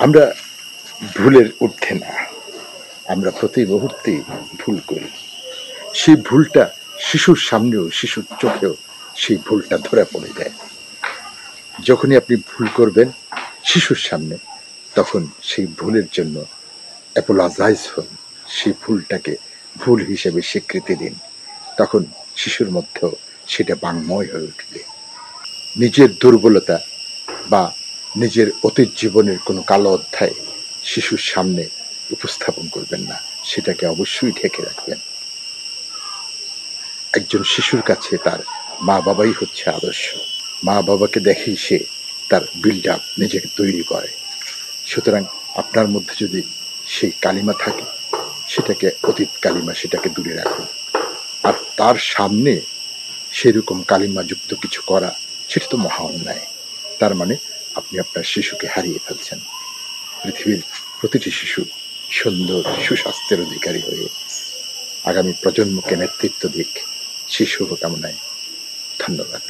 আমরা ভুলের ঊর্ধ্বে না, আমরা প্রতি মুহূর্তেই ভুল করি। সেই ভুলটা শিশুর সামনেও, শিশুর চোখেও সেই ভুলটা ধরা পড়ে যায়। যখনই আপনি ভুল করবেন শিশুর সামনে, তখন সেই ভুলের জন্য অ্যাপোলোজাইজ হন, সেই ভুলটাকে ভুল হিসেবে স্বীকৃতি দিন। তখন শিশুর মধ্যেও সেটা বাংময় হয়ে উঠবে। নিজের দুর্বলতা বা নিজের অতীত জীবনের কোনো কালো অধ্যায় শিশুর সামনে উপস্থাপন করবেন না, সেটাকে অবশ্যই ঢেকে রাখবেন। একজন শিশুর কাছে তার মা বাবাই হচ্ছে আদর্শ। মা বাবাকে দেখেই সে তার বিল্ড আপ নিজেকে তৈরি করে। সুতরাং আপনার মধ্যে যদি সেই কালিমা থাকে, সেটাকে অতীত কালিমা, সেটাকে দূরে রাখুন। আর তার সামনে সেরকম কালিমাযুক্ত কিছু করা, সেটা তো মহা অন্যায়। তার মানে আপনি আপনার শিশুকে হারিয়ে ফেলছেন। পৃথিবীর প্রতিটি শিশু সুন্দর সুস্বাস্থ্যের অধিকারী হয়ে আগামী প্রজন্মকে নেতৃত্ব দিক, সেই শুভকামনায় ধন্যবাদ।